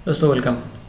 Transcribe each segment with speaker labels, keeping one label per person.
Speaker 1: दोस्तों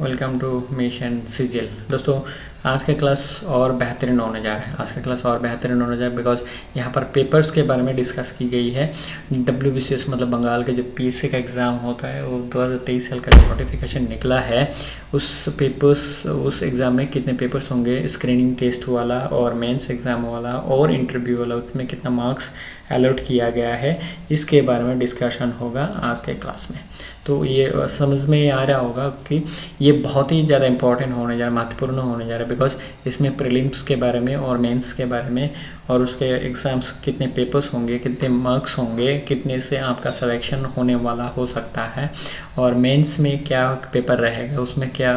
Speaker 1: welcome two mission CGL. दोस्तों आज का क्लास और बेहतरीन होने जा रहा है। आज का क्लास और बेहतरीन होने जा रहा है बिकॉज यहाँ पर पेपर्स के बारे में डिस्कस की गई है। WBCS मतलब बंगाल के जो PSC का एग्ज़ाम होता है वो 2023 साल का जो नोटिफिकेशन निकला है उस एग्ज़ाम में कितने पेपर्स होंगे, स्क्रीनिंग टेस्ट वाला और मेंस एग्ज़ाम वाला और इंटरव्यू वाला, उसमें कितना मार्क्स अलॉट किया गया है, इसके बारे में डिस्कशन होगा आज के क्लास में। तो ये समझ में आ रहा होगा कि ये बहुत ही ज़्यादा इंपॉर्टेंट होने जा रहा है, महत्वपूर्ण होने जा रहा है बिकॉज इसमें प्रीलिम्स के बारे में और मेंस के बारे में और उसके एग्ज़ाम्स कितने पेपर्स होंगे, कितने मार्क्स होंगे, कितने से आपका सिलेक्शन होने वाला हो सकता है और मेंस में क्या पेपर रहेगा, उसमें क्या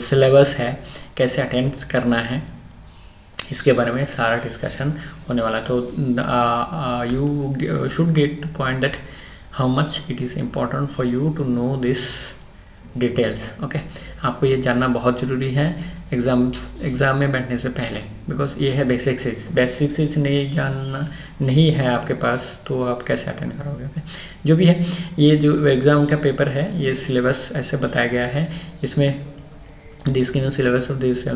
Speaker 1: सिलेबस है, कैसे अटेंड करना है, इसके बारे में सारा डिस्कशन होने वाला है। तो you should get the point that how much it is important for you to know this details. Okay, आपको ये जानना बहुत ज़रूरी है एग्ज़ाम में बैठने से पहले बिकॉज ये है बेसिक्स नहीं जानना नहीं है आपके पास तो आप कैसे अटेंड करोगे। ओके, जो भी है ये जो एग्ज़ाम का पेपर है ये सिलेबस ऐसे बताया गया है। इसमें दिस की syllabus of this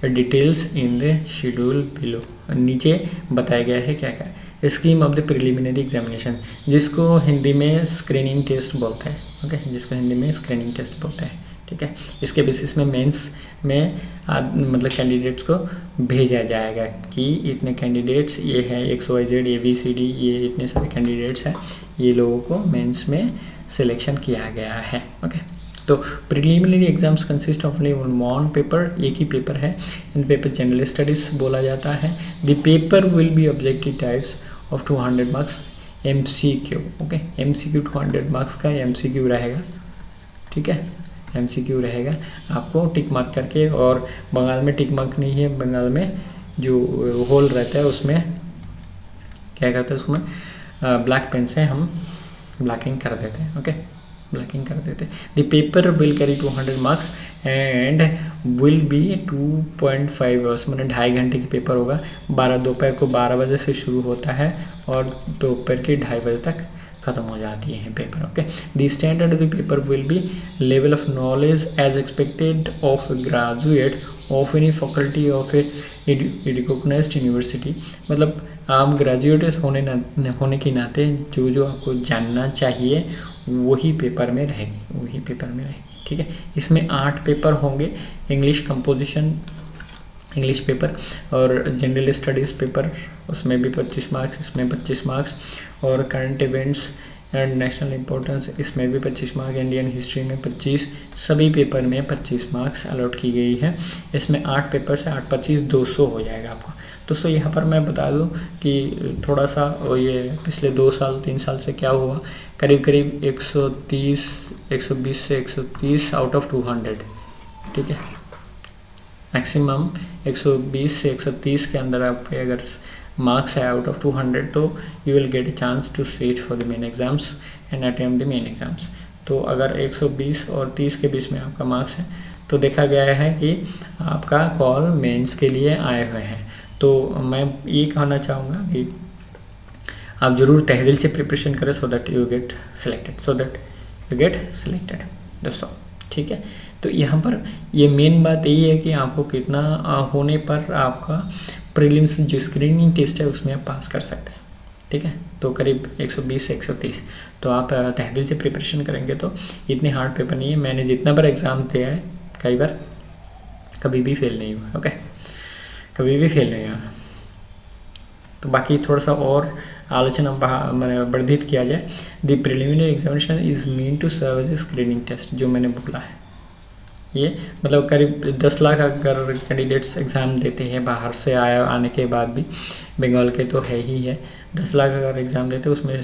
Speaker 1: details in the schedule below, नीचे बताया गया है क्या क्या scheme of the preliminary examination, जिसको हिंदी में स्क्रीनिंग टेस्ट बोलते हैं। ओके, जिसको हिंदी में स्क्रीनिंग टेस्ट बोलते हैं। ठीक है, इसके बेसिस में मेंस में मतलब कैंडिडेट्स को भेजा जाएगा कि इतने कैंडिडेट्स ये हैं XYZ ABCD, ये इतने सारे कैंडिडेट्स हैं, ये लोगों को मेंस में सिलेक्शन किया गया है। ओके, तो preliminary exams consist of only one paper, एक ही पेपर है। इन पेपर जनरल स्टडीज बोला जाता है। The paper will B objective types of 200 marks MCQ। Okay, MCQ 200 marks का MCQ रहेगा। ठीक है, MCQ रहेगा, आपको टिक मार्क करके, और बंगाल में टिक मार्क नहीं है, बंगाल में जो होल रहता है उसमें क्या करते हैं, उसमें ब्लैक पेन से हम ब्लैकिंग कर देते हैं। ओके, ब्लैकिंग कर देते। The paper will carry 200 marks and will be 2.5 hours, मतलब 2.5 घंटे की पेपर होगा। दोपहर को 12 बजे से शुरू होता है और दोपहर के 2:30 बजे तक ख़त्म हो जाती है paper. Okay, the standard of the paper will be level of knowledge as expected of graduate of any faculty of a recognised university, मतलब आप ग्रेजुएट होने के नाते जो आपको जानना चाहिए वही पेपर में रहेगी। ठीक है, इसमें 8 पेपर होंगे। इंग्लिश कंपोजिशन इंग्लिश पेपर और जनरल स्टडीज़ पेपर, उसमें भी 25 मार्क्स, इसमें 25 मार्क्स, और current events and national importance, इसमें भी 25 मार्क्स, इंडियन हिस्ट्री में 25, सभी पेपर में 25 मार्क्स अलॉट की गई है। इसमें 8 पेपर से 8 25 200 हो जाएगा आपको। दोस्तों यहाँ पर मैं बता दूँ कि थोड़ा सा ये पिछले 2 साल 3 साल से क्या हुआ, करीब 120 से 130 आउट ऑफ 200। ठीक है, मैक्सिमम 120 से 130 के अंदर आपके अगर मार्क्स है आउट ऑफ 200 तो you will get a chance to sit for the main exams and attempt the main exams. तो अगर 120 और 30 के बीच में आपका मार्क्स है तो देखा गया है कि आपका कॉल मेंस के लिए आए हुए हैं। तो मैं ये कहना चाहूँगा कि आप ज़रूर तहदिल से प्रिपरेशन करें so that you get selected दोस्तों। ठीक है, तो यहाँ पर ये मेन बात यही है कि आपको कितना होने पर आपका प्रीलिम्स जो स्क्रीनिंग टेस्ट है उसमें आप पास कर सकते हैं। ठीक है, तो करीब 120 से 130, तो आप तहदिल से प्रिपरेशन करेंगे तो इतने हार्ड पेपर नहीं है। मैंने जितना बार एग्ज़ाम दिया है कई बार कभी भी फेल नहीं हुआ। ओके, कभी भी फेल नहीं हुआ। तो बाकी थोड़ा सा और आलोचना वर्धित किया जाए, the preliminary examination is mean to serve as screening test, जो मैंने बोला है ये मतलब करीब 10 लाख अगर कैंडिडेट्स एग्ज़ाम देते हैं बाहर से आने के बाद भी, बंगाल के तो है ही है, 10 लाख अगर एग्ज़ाम देते उसमें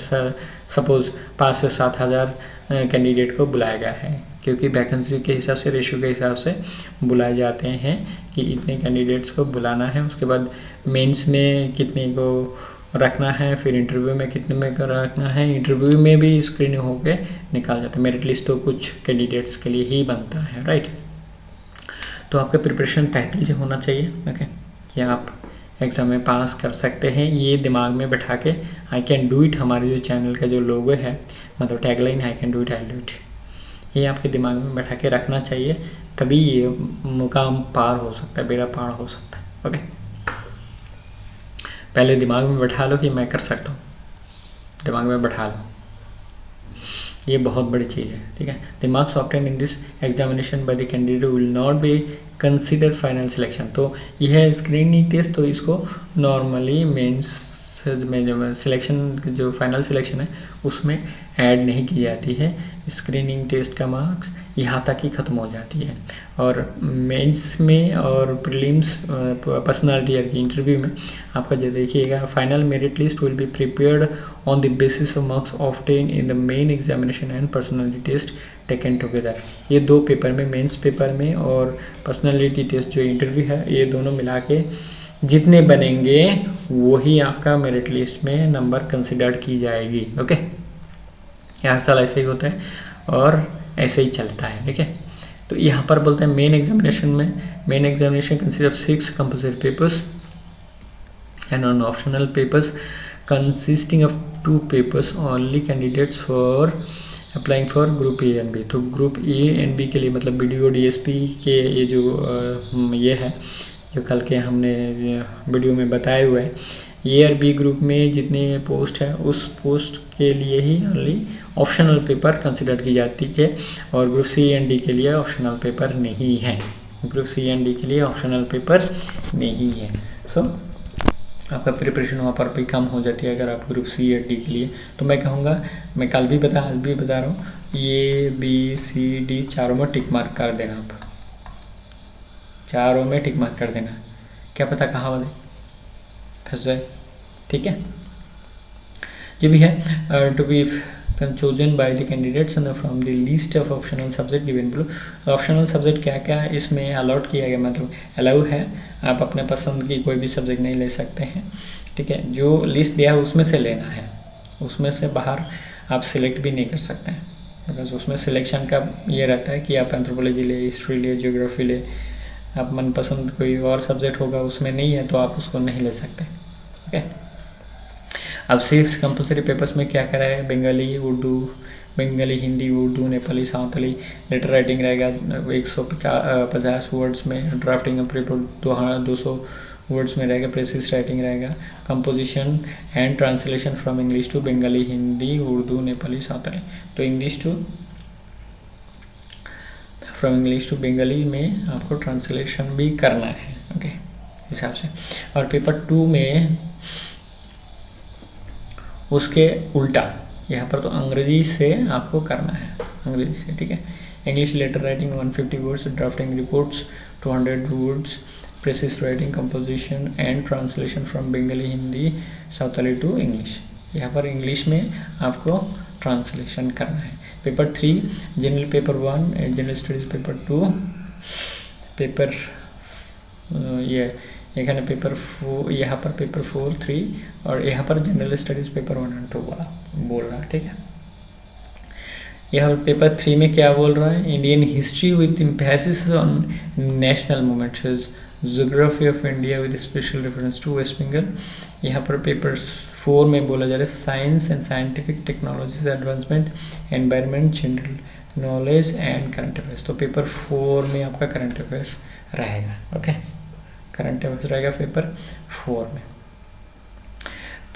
Speaker 1: सपोज़ 5 से 7 हज़ार कैंडिडेट को बुलाया गया है, क्योंकि वैकेंसी के हिसाब से रेशियो के हिसाब से बुलाए जाते हैं कि इतने कैंडिडेट्स को बुलाना है। उसके बाद मेंस में कितने को रखना है, फिर इंटरव्यू में कितने में रखना है, इंटरव्यू में भी स्क्रीनिंग होके निकाल जाता है। मेरिट लिस्ट तो कुछ कैंडिडेट्स के लिए ही बनता है, राइट। तो आपका प्रिपरेशन तहतील से होना चाहिए। ओके, कि आप एग्ज़ाम में पास कर सकते हैं, ये दिमाग में बैठा के आई कैन डू इट, हमारे जो चैनल का जो लोगो है मतलब tagline I can do it, I do it, ये आपके दिमाग में बैठा के रखना चाहिए, तभी ये मुकाम पार हो सकता है, बेड़ा पार हो सकता है। ओके, पहले दिमाग में बैठा लो कि मैं कर सकता हूँ, दिमाग में बैठा लो, ये बहुत बड़ी चीज़ है। ठीक है, the marks obtain in this examination by the candidate will not be consider final selection. तो यह है स्क्रीनिंग टेस्ट, तो इसको नॉर्मली मेंस में जो सिलेक्शन जो फाइनल सिलेक्शन है उसमें ऐड नहीं की जाती है। स्क्रीनिंग टेस्ट का मार्क्स यहाँ तक ही ख़त्म हो जाती है, और मेंस में और प्रीलिम्स पर्सनालिटी की इंटरव्यू में आपका जो देखिएगा, final merit list will be prepared on the basis of marks obtain in the main examination and personality test taken together. ये दो पेपर में, मेंस पेपर में और पर्सनालिटी टेस्ट जो इंटरव्यू है, ये दोनों मिला के जितने बनेंगे वही आपका मेरिट लिस्ट में नंबर कंसिडर की जाएगी। ओके, हर साल ऐसे ही होता है और ऐसे ही चलता है। ठीक है, तो यहाँ पर बोलते हैं मेन एग्जामिनेशन में, main examination consider 6 compulsory papers and on optional papers consisting of 2 papers only candidates for applying for group A and B. तो ग्रुप ए एंड बी के लिए मतलब BDO DSP के ये जो ये है, जो कल के हमने वीडियो में बताए हुए हैं, ए और बी ग्रुप में जितने पोस्ट है उस पोस्ट के लिए ही ओनली ऑप्शनल पेपर कंसिडर की जाती है, और ग्रुप सी एंड डी के लिए ऑप्शनल पेपर नहीं है। ग्रुप सी एंड डी के लिए ऑप्शनल पेपर नहीं है। सो आपका प्रिपरेशन वहाँ पर भी कम हो जाती है अगर आप ग्रुप सी एंड डी के लिए। तो मैं कहूँगा, मैं कल भी आज भी बता रहा हूँ, ए बी सी डी चारों में टिक मार्क कर देना, आप चारों में टिक मार्क कर देना, क्या पता कहाँ वाले फंस जाए। ठीक है, ये भी है to be chosen by the candidates from the list of optional subject given below। Optional subject क्या क्या इसमें अलॉट किया गया, मतलब अलाउ है, आप अपने पसंद की कोई भी सब्जेक्ट नहीं ले सकते हैं। ठीक है, जो लिस्ट दिया है उसमें से लेना है, उसमें से बाहर आप सिलेक्ट भी नहीं कर सकते हैं, बिकॉज उसमें सिलेक्शन का ये रहता है कि आप एंथ्रोपोलॉजी ले, हिस्ट्री ले, ज्योग्राफी ले, आप मनपसंद कोई और सब्जेक्ट होगा उसमें नहीं है तो आप उसको नहीं ले सकते। ओके, अब 6 कंपल्सरी पेपर्स में क्या करा है, बंगाली, हिंदी, उर्दू, नेपाली, सावताली, लेटर राइटिंग रहेगा 150 वर्ड्स में, ड्राफ्टिंग ऑफ रिपोर्ट 200 वर्ड्स में रहेगा, प्रेसिस राइटिंग रहेगा, composition and translation from English to Bengali, Hindi, Urdu, Nepali, Santali. तो फ्रॉम इंग्लिश टू बंगाली में आपको ट्रांसलेशन भी करना है। ओके, हिसाब से। और पेपर 2 में उसके उल्टा, यहाँ पर तो अंग्रेजी से आपको करना है, अंग्रेजी से। ठीक है, English letter writing 150 words, drafting reports 200 words, precis writing, composition and translation from Bengali, Hindi, Santali to English. यहाँ पर इंग्लिश में आपको ट्रांसलेशन करना है। Paper 3 general paper 1, general studies paper 2, paper ये एखाने पेपर 4, यहाँ पर पेपर 4, 3 और यहाँ पर जनरल स्टडीज पेपर 1 और 2 वाला बोल रहा है। ठीक है, यहाँ पेपर 3 में क्या बोल रहा है, Indian history with emphasis on national movements, geography of India with special reference to West Bengal. यहाँ पर पेपर 4 में बोला जा रहा है science and scientific technologies advancement, environment, general knowledge and current affairs. तो पेपर 4 में आपका करंट अफेयर्स रहेगा। ओके, करंट अफेयर्स रहेगा पेपर 4 में।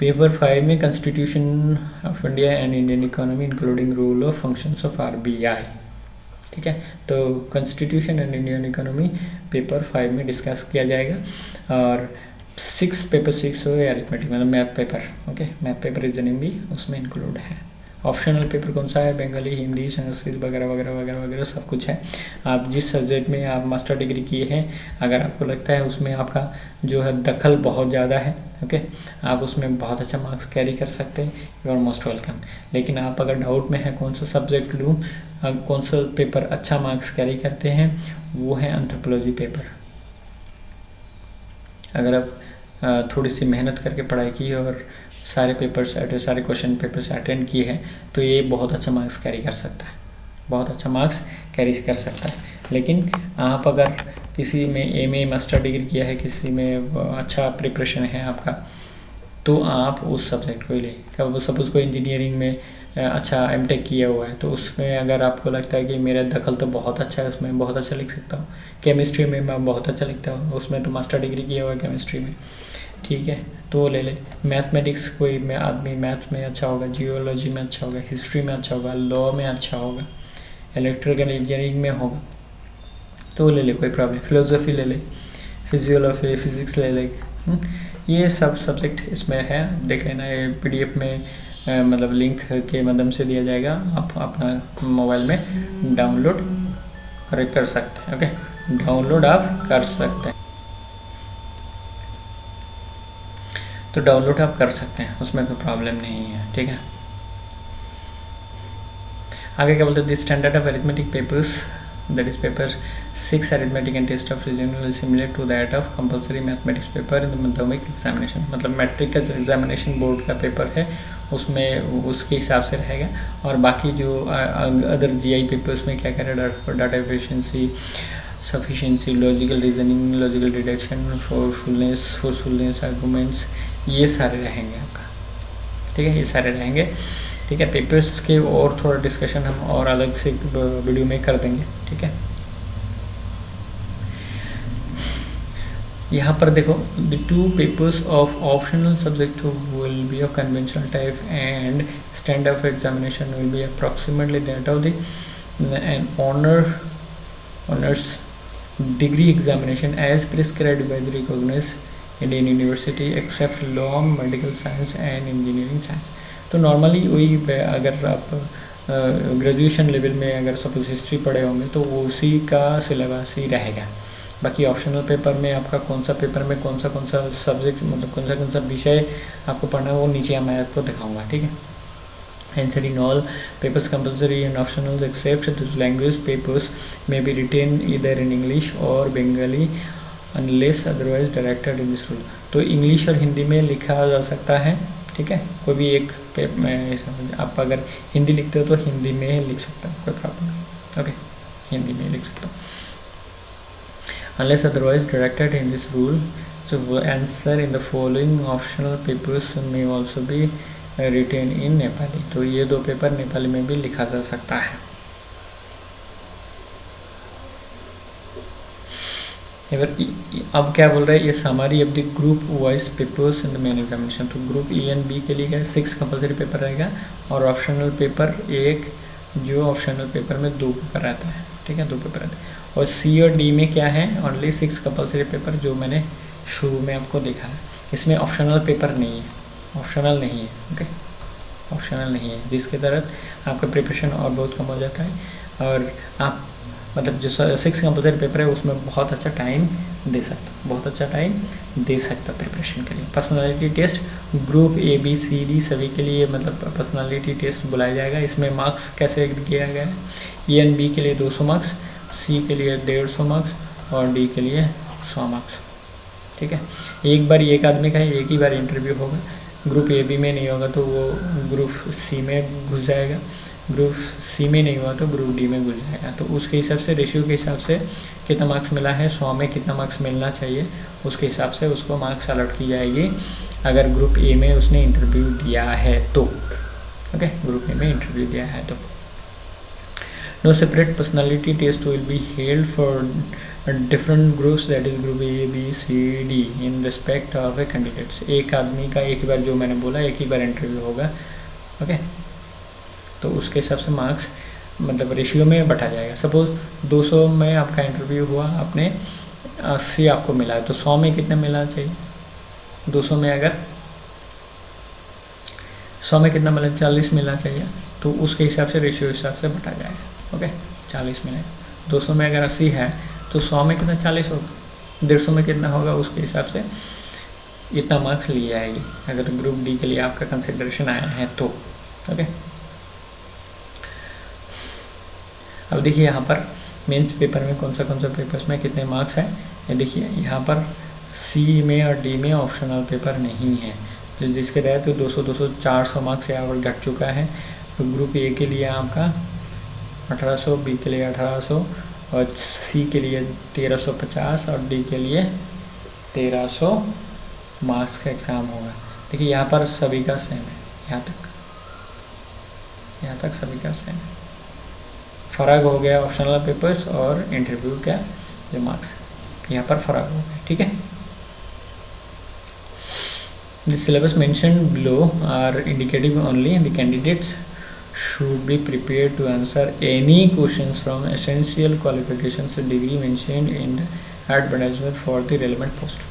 Speaker 1: पेपर 5 में constitution of India and Indian economy including rule of functions of RBI। ठीक है, तो constitution and Indian economy paper 5 में डिस्कस किया जाएगा। और पेपर 6 हो अरिथमेटिक मतलब math paper. Okay, math paper reasoning भी उसमें इंक्लूड है। ऑप्शनल पेपर कौन सा है, बंगाली, हिंदी, संस्कृत वगैरह वगैरह वगैरह वगैरह सब कुछ है। आप जिस सब्जेक्ट में आप मास्टर डिग्री किए हैं, अगर आपको लगता है उसमें आपका जो है दखल बहुत ज़्यादा है, ओके, आप उसमें बहुत अच्छा मार्क्स कैरी कर सकते हैं, यू आर मोस्ट वेलकम। लेकिन आप अगर डाउट में है कौन सा सब्जेक्ट लूँ, कौन सा पेपर अच्छा मार्क्स कैरी करते हैं, वो है एंथ्रोपोलॉजी पेपर। अगर आप थोड़ी सी मेहनत करके पढ़ाई की और सारे क्वेश्चन पेपर्स अटेंड किए हैं तो ये बहुत अच्छा मार्क्स कैरी कर सकता है, बहुत अच्छा मार्क्स कैरी कर सकता है। लेकिन आप अगर किसी में MA मास्टर डिग्री किया है, किसी में अच्छा प्रिपरेशन है आपका, तो आप उस सब्जेक्ट को ही ले। सपोज कोई इंजीनियरिंग में अच्छा एमटेक किया हुआ है, तो उसमें अगर आपको लगता है कि मेरा दखल तो बहुत अच्छा है, उसमें बहुत अच्छा लिख सकता हूँ। केमिस्ट्री में मैं बहुत अच्छा लिखता हूँ, उसमें तो मास्टर डिग्री किया हुआ है केमिस्ट्री में, ठीक है, तो वो ले ले। मैथमेटिक्स कोई में आदमी मैथ्स में अच्छा होगा, जियोलॉजी में अच्छा होगा, हिस्ट्री में अच्छा होगा, लॉ में अच्छा होगा, इलेक्ट्रिकल इंजीनियरिंग में होगा, तो वो ले ले, कोई प्रॉब्लम। फिलोसफी ले ले, फिजियोलॉजी, फिजिक्स ले ले। ये सब सब्जेक्ट इसमें है, देख लेना। ये पीडीएफ में मतलब लिंक के माध्यम से दिया जाएगा, आप अपना मोबाइल में डाउनलोड कर सकते हैं। ओके, डाउनलोड आप कर सकते हैं, तो डाउनलोड आप कर सकते हैं, उसमें कोई प्रॉब्लम नहीं है, ठीक है। आगे क्या बोलते हैं, the standard of arithmetic papers, that is paper 6 arithmetic and test of reasoning will similar to that of compulsory mathematics paper in the माध्यमिक एग्जामिनेशन। मतलब मैट्रिक का जो एग्जामिनेशन बोर्ड का पेपर है उसमें उसके हिसाब से रहेगा, और बाकी जो अदर जीआई पेपर उसमें क्या क्या data efficiency, sufficiency, logical reasoning, logical deduction, forcefulness, arguments, ये सारे रहेंगे आपका, ठीक है, ये सारे रहेंगे, ठीक है। पेपर्स के और थोड़ा डिस्कशन हम और अलग से वीडियो में कर देंगे, ठीक है। यहाँ पर देखो, the two papers of optional subject will be of conventional type and standard of examination will be approximately that of the an honours degree examination as prescribed by the recognised Indian university except law, medical science and engineering science. तो normally वही, अगर आप graduation level में अगर suppose history पढ़े होंगे तो वो उसी का सिलेबस ही रहेगा। बाकी ऑप्शनल पेपर में आपका कौन सा पेपर में कौन सा सब्जेक्ट, मतलब कौन सा विषय आपको पढ़ना है, वो नीचे मैं आपको दिखाऊंगा, ठीक है। Answer in all papers compulsory and optional except the language papers may be written either in English or Bengali unless otherwise directed in this rule। तो इंग्लिश और हिंदी में लिखा जा सकता है, ठीक है, कोई भी एक आप अगर हिंदी लिखते हो तो हिंदी में लिख सकता हूँ, कोई प्रॉब्लम नहीं, ओके, हिंदी में लिख सकता हूँ, unless otherwise directed in this rule। So answer in the following optional papers may also be written in Nepali. तो ये दो पेपर नेपाली में भी लिखा जा सकता है। अब क्या बोल रहा है, ये summary of the group wise papers in the main examination. तो ग्रुप ए एंड बी के लिए क्या 6 कंपलसरी पेपर रहेगा, और ऑप्शनल पेपर एक, जो ऑप्शनल पेपर में 2 पेपर रहता है, ठीक है, 2 पेपर रहते हैं। और सी और डी में क्या है, ओनली 6 कंपलसरी पेपर, जो मैंने शुरू में आपको देखा है। इसमें ऑप्शनल पेपर नहीं है, ऑप्शनल नहीं है, ओके, ऑप्शनल नहीं है, जिसके तहत आपका प्रिपरेशन और बहुत कम हो जाता है, और आप मतलब जो 6 कंपलसरी पेपर है उसमें बहुत अच्छा टाइम दे सकता, बहुत अच्छा टाइम दे सकता प्रिपरेशन के लिए। Personality test group A B C D सभी के लिए मतलब पर्सनालिटी टेस्ट बुलाया जाएगा। इसमें मार्क्स कैसे किया गया है, ए एंड बी के लिए 200 मार्क्स, सी के लिए 150 मार्क्स, और डी के लिए 100 मार्क्स, ठीक है। एक बार एक आदमी का एक ही बार इंटरव्यू होगा, ग्रुप ए बी में नहीं होगा तो वो ग्रुप सी में घुस जाएगा, ग्रुप सी में नहीं हुआ तो ग्रुप डी में घुस जाएगा। तो उसके हिसाब से, रेशियो के हिसाब से कितना मार्क्स मिला है, 100 में कितना मार्क्स मिलना चाहिए, उसके हिसाब से उसको मार्क्स अलॉट की जाएगी, अगर ग्रुप ए में उसने इंटरव्यू दिया है तो, ओके, ग्रुप ए में इंटरव्यू दिया है तो। No separate personality test will be held for different groups, that is group A B C D in respect of a candidates. एक आदमी का एक ही बार, जो मैंने बोला, एक ही बार इंटरव्यू होगा, ओके, तो उसके हिसाब से मार्क्स मतलब रेशियो में बढ़ा जाएगा। सपोज 200 में आपका इंटरव्यू हुआ, आपने 80 आपको मिला है, तो 100 में कितना मिलना चाहिए, 200 में अगर 100 में कितना मिला, 40 मिलना चाहिए, तो उसके हिसाब से रेशियो हिसाब से बढ़ा जाएगा, ओके, 40 मिले। 200 में अगर 80 है तो 100 में कितना 40 होगा, 150 में कितना होगा, उसके हिसाब से इतना मार्क्स ली जाएगी, अगर ग्रुप डी के लिए आपका कंसिडरेशन आया है तो, ओके। अब देखिए यहाँ पर मेंस पेपर में कौन सा पेपर्स में कितने मार्क्स हैं, ये देखिए यहाँ पर सी में और डी में ऑप्शनल पेपर नहीं है, जिसके तहत तो 200 400 मार्क्स यहाँ पर घट चुका है। तो ग्रुप ए के लिए आपका 1800, बी के लिए 1800, और सी के लिए 1350, और डी के लिए 1300 मार्क्स का एग्ज़ाम होगा। देखिए यहाँ पर सभी का सेम है, यहाँ तक यहाँ तक सभी का सेम। फ़र्क हो गया ऑप्शनल पेपर्स और इंटरव्यू का जो मार्क्स है, यहाँ पर फ़र्क हो गया, ठीक है। The syllabus mentioned below are indicative only. The candidates should be prepared to answer any questions from essential qualifications degree mentioned in the advertisement for the relevant post.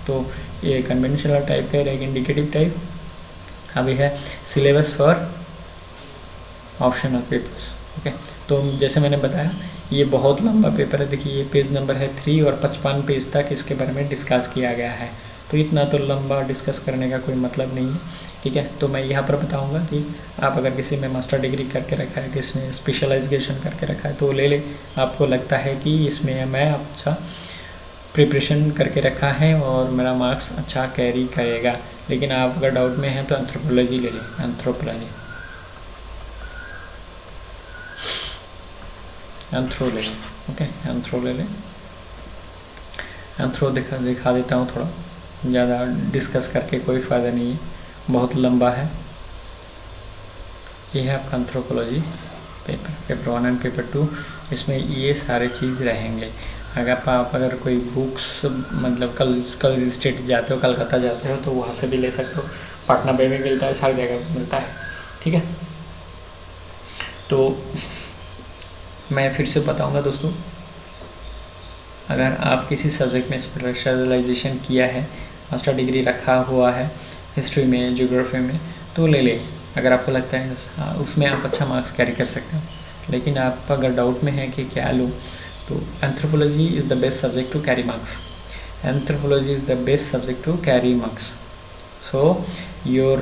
Speaker 1: तो ये कन्वेंशनल टाइप का रहेगा, इंडिकेटिव टाइप। अभी है syllabus for optional papers, okay. तो जैसे मैंने बताया ये बहुत लंबा पेपर है, देखिए ये पेज नंबर है 3 और 55 पेज तक इसके बारे में डिस्कस किया गया है। तो इतना तो लंबा डिस्कस करने का कोई मतलब नहीं है, ठीक है। तो मैं यहाँ पर बताऊँगा कि आप अगर किसी में मास्टर डिग्री करके रखा है, किसी ने स्पेशलाइजेशन करके रखा है तो ले ले। आपको लगता है कि इसमें मैं अच्छा प्रिपरेशन करके रखा है और मेरा मार्क्स अच्छा कैरी करेगा, लेकिन आप अगर डाउट में हैं तो एंथ्रोपोलॉजी ले लें। एंथ्रो ले लें, ओके। एंथ्रो ले लें। एंथ्रो दिखा देता हूँ, थोड़ा ज़्यादा डिस्कस करके कोई फ़ायदा नहीं है, बहुत लंबा है। ये है आपका एंथ्रोपोलॉजी पेपर 1 एंड पेपर 2। इसमें ये सारे चीज़ रहेंगे। अगर आप अगर कोई बुक्स मतलब कल स्टेट जाते हो, कलकत्ता जाते हो तो वहाँ से भी ले सकते हो, पटना में भी मिलता है, सारी जगह मिलता है, ठीक है। तो मैं फिर से बताऊंगा दोस्तों, अगर आप किसी सब्जेक्ट में स्पेशलाइजेशन किया है, मास्टर डिग्री रखा हुआ है हिस्ट्री में, ज्योग्राफी में, तो ले ले। अगर आपको लगता है उसमें आप अच्छा मार्क्स कैरी कर सकते हो, लेकिन आप अगर डाउट में है कि क्या लूँ, तो anthropology is the best subject to carry marks. Anthropology is the best subject to carry marks. So your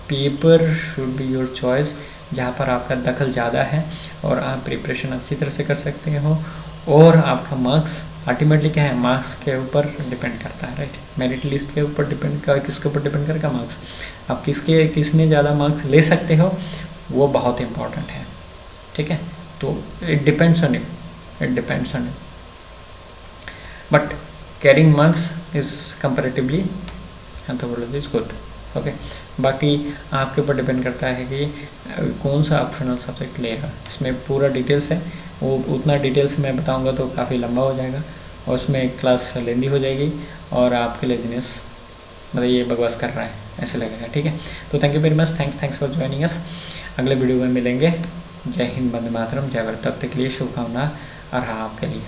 Speaker 1: paper should be your choice, जहाँ पर आपका दखल ज़्यादा है और आप प्रिपरेशन अच्छी तरह से कर सकते हो, और आपका मार्क्स अल्टीमेटली क्या है, मार्क्स के ऊपर डिपेंड करता है, राइट। मेरिट लिस्ट के ऊपर डिपेंड कर, किसके ऊपर डिपेंड करेगा, मार्क्स। आप किसमें ज़्यादा मार्क्स ले सकते हो वो बहुत इंपॉर्टेंट है, ठीक है। तो it depends on you, but carrying marks is comparatively anthropology is good, okay. बाकी आपके ऊपर डिपेंड करता है कि कौन सा ऑप्शनल सब्जेक्ट लेगा। इसमें पूरा डिटेल्स है, वो उतना डिटेल्स मैं बताऊंगा तो काफ़ी लंबा हो जाएगा और उसमें क्लास लेंदी हो जाएगी और आपके लेजीनेस मतलब ये बकवास कर रहा है ऐसे लगेगा, ठीक है। तो thank you very much, thanks for joining us. अगले वीडियो में मिलेंगे। जय हिंद, वंदे मातरम, जय भारत। तब तक के लिए शुभकामना और हाँ आपके लिए।